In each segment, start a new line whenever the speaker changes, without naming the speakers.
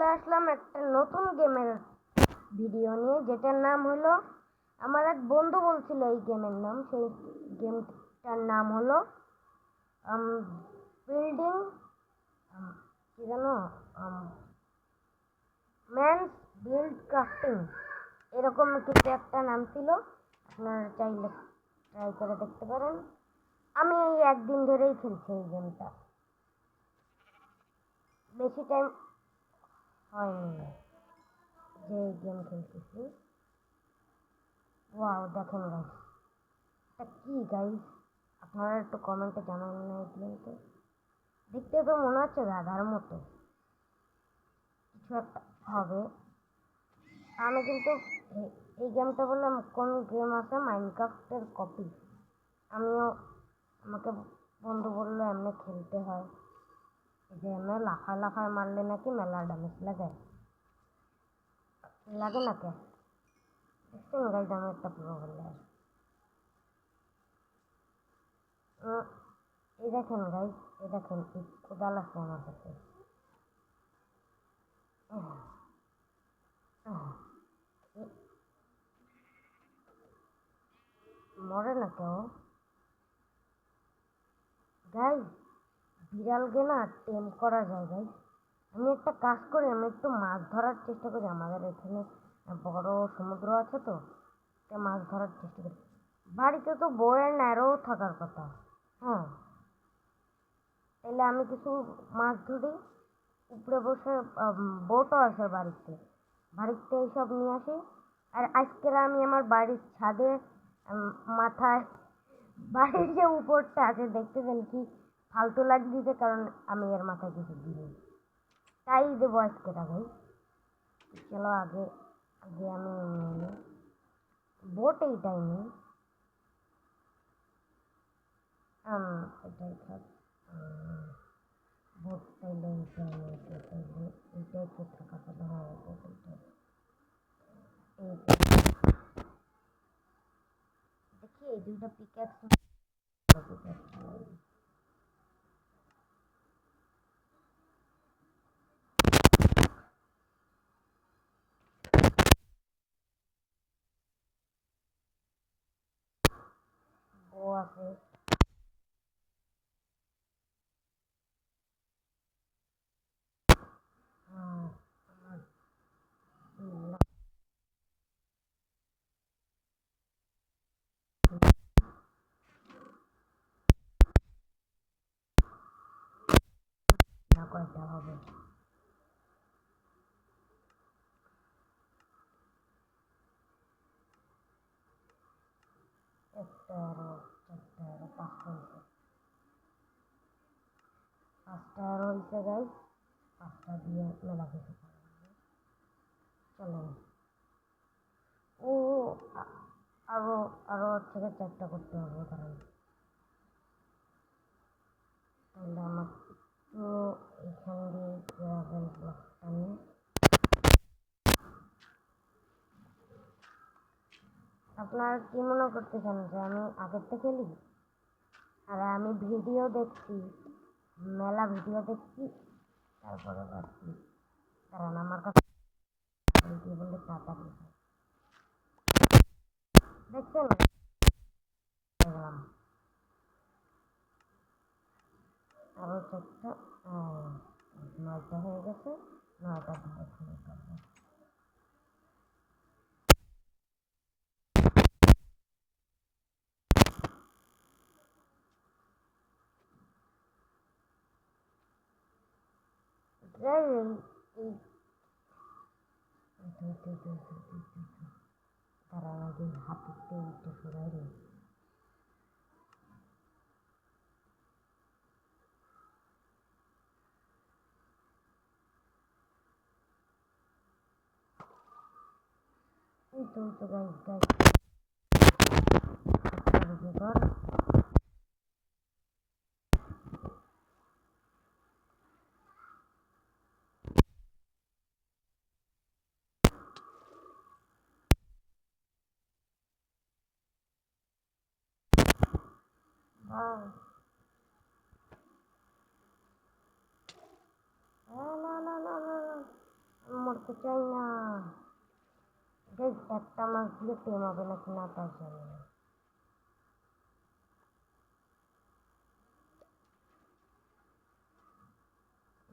চলে আসলাম একটা নতুন গেমের ভিডিও নিয়ে, যেটার নাম হলো, আমার এক বন্ধু বলছিল এই গেমের নাম, সেই গেমটার নাম হলো বিল্ডিং, কি জানো, ম্যানস বিল্ড ক্রাফটিং, এরকম কিছু একটা নাম ছিল। আপনারা চাইলে ট্রাই করে দেখতে পারেন। আমি এই একদিন ধরেই খেলছি এই গেমটা, বেশি টাইম হয়নি যে গেম খেলতেছি। ওয়াও, দেখেন গাইস, এটা কি গাইস, আপনারা একটু কমেন্টে জানান না। এই গেমটা দেখতে তো মনে হচ্ছে গাধার মতো, কিছু একটা হবে। আমি কিন্তু এই গেমটা বললাম কোন গেম আছে, মাইনক্রাফটের কপি। আমাকে বন্ধু বললো এমনি খেলতে হয়, যে এমনি লাফায় লাফায় মারলে নাকি মেলা ড্যামেজ লাগে লাগে না কে? দেখছেন গাইস, আমি একটা পুরো বললাম। এই দেখেন গাইস, এই দেখেন, কোদাল আছে আমার কাছে। মরে না কেউ গাইস, বিড়ালকে না টেম করা যায় গাইস। আমি একটা কাজ করি, আমি একটু মাছ ধরার চেষ্টা করি। আমাদের এখানে বড় সমুদ্র আছে তো, মাছ ধরার চেষ্টা করি। বাড়িতে তো বউয়ের ন্যারো থাকার কথা। হ্যাঁ, তাহলে আমি কিছু মাছ ধরি, উপরে বসে বোটও আছে বাড়িতে, এইসব নিয়ে আসি। আর আজকের আমি আমার বাড়ির ছাদে, মাথায়, বাড়ির যে উপরটা আছে দেখতেছেন কি ফালতু দিতে, কারণ আমি এর মাথায় কিছু দিই, তাই দেবো আজকে ভাই। চলো আগে আগে আমি বোট এইটাই নিই, এটাই থাক। বোট তাইলে এইটাই তাইলে এইটাই তো থাকা কথা। হ্যাঁ, বোট এইটাই। দেখি এই দুইটা পিক্যাক্স ও আছে। না, কয়টা হবে? একটা, আরো চারটা, আরো পাঁচটা হয়েছে। পাঁচটা আরো হয়েছে গাইস, পাঁচটা দিয়ে মেলা কিছু চলেন। ও, আরো আরো থেকে চারটা করতে হবে, কারণ তাহলে আমার একটু এখান দিয়ে গ্রাভেল ব্লকটা নিই। আপনারা কি মনে করতেছেন যে আমি আগের থেকে খেলি? আর আমি ভিডিও দেখছি, মেলা ভিডিও দেখছি, তারপরে ভাবছি কারণ আমার কাছে বললে তাড়াতাড়ি দেখছেন। দেখলাম আরো চারটা, নয়টা হয়ে গেছে, নয়টা দিয়ে শুরু করবো। তারা আগে হাতের তেলটা সরাই রে। এই তো গাইস গাইস কর। না না না না না, করতে চাই না। গাইস একটা মাছ দিয়ে টেম হবে নাকি না তা জানি না।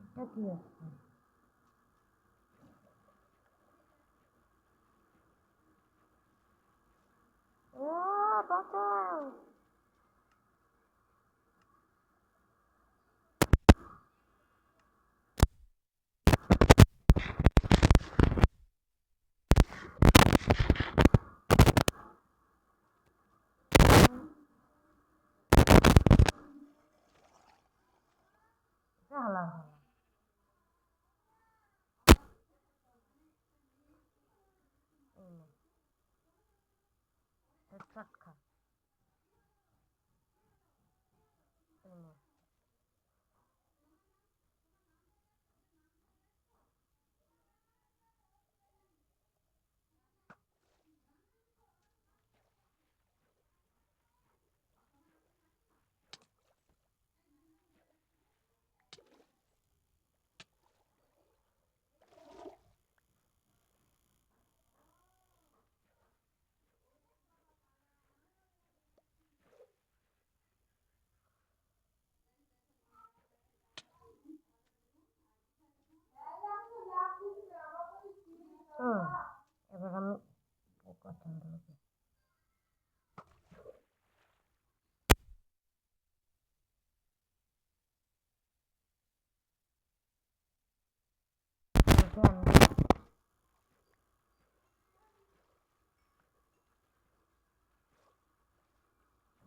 এটা কি আছে? বাঁচাও। হালা হেডশট খা। এবার আমি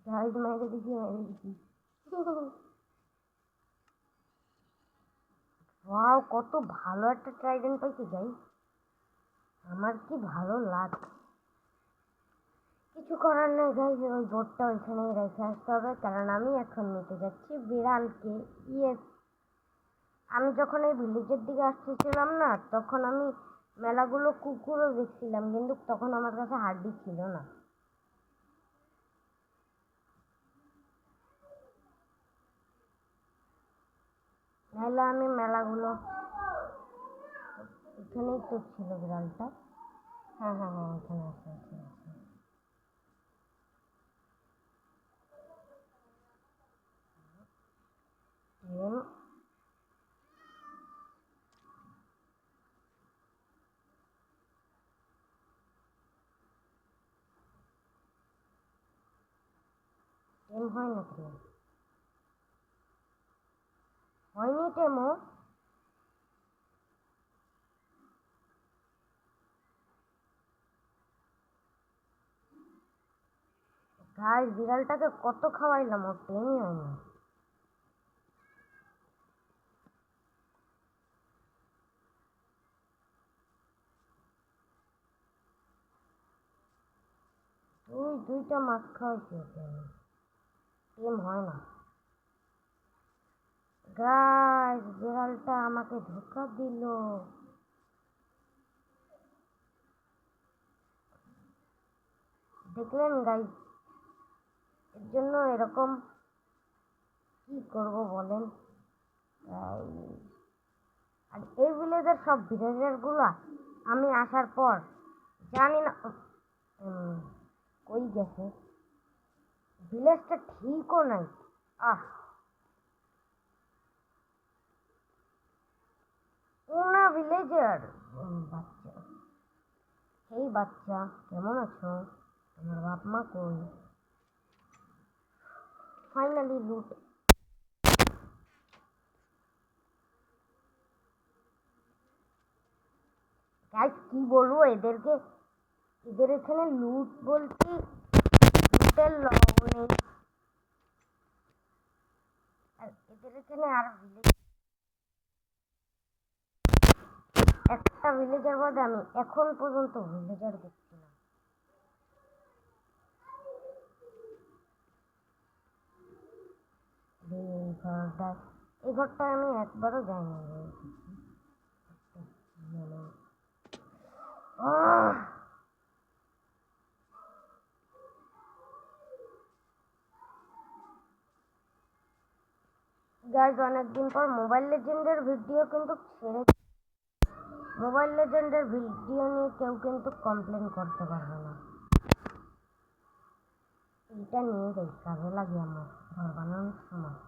গাইজ মেরে দিছি। ওয়াও, কত ভালো একটা ট্রাইডেন্ট পাইছি গাইজ। আমার কি ভালো লাগে। কিছু করার নেই গাইজ, ওই বোর্ডটা ওইখানেই রেখে আসতে হবে, কারণ আমি এখন নিতে যাচ্ছি বিড়ালকে। ইয়েস, আমি যখন এই ভিলেজের দিকে আসতেছিলাম না, তখন আমি মেলাগুলো কুকুরও দেখছিলাম, কিন্তু তখন আমার কাছে হাড্ডি ছিল না। নাহলে আমি মেলাগুলো, এখানেই তো ছিল বিড়ালটা। হ্যাঁ হ্যাঁ হ্যাঁ, এখানে আছে। টেম টেম হয় নাকি? হয়নি টেমও। গাইস বিড়ালটাকে কত খাওয়াইলাম, ওর টেমই হয়নি। দুইটা মাছ খাওয়াইছি ওকে আমি, টেম হয় না। গাইস বিড়ালটা আমাকে ধোকা দিল। দেখলেন গাইস, এর জন্য এরকম কি করব বলেন। আর এই ভিলেজের সব ভিলেজার গুলা আমি আসার পর জানি না কই গেছে। ভিলেজটা ঠিকও নাই। কোনা ভিলেজার বাচ্চা। এই বাচ্চা, কেমন আছো? আমার বাপ মা কই? ফাইনালি লুট। গাইস কি বলবো এদেরকে, এদের এখানে লুট বলছি, লুটের লব নেই। আর এদের এখানে আর একটা ভিলেজার বাদে আমি এখন পর্যন্ত ভিলেজার দেখছি না। এই ঘরটায় আমি একবারও যাইনি। গাইজ অনেকদিন পর মোবাইল লেজেন্ডের ভিডিও কিন্তু ছেড়ে, মোবাইল লেজেন্ডের ভিডিও নিয়ে কেউ কিন্তু কমপ্লেন করতে পারবে না। এইটা নিয়ে দেখ কাজে লাগে আমার ঘর বানানোর সময়।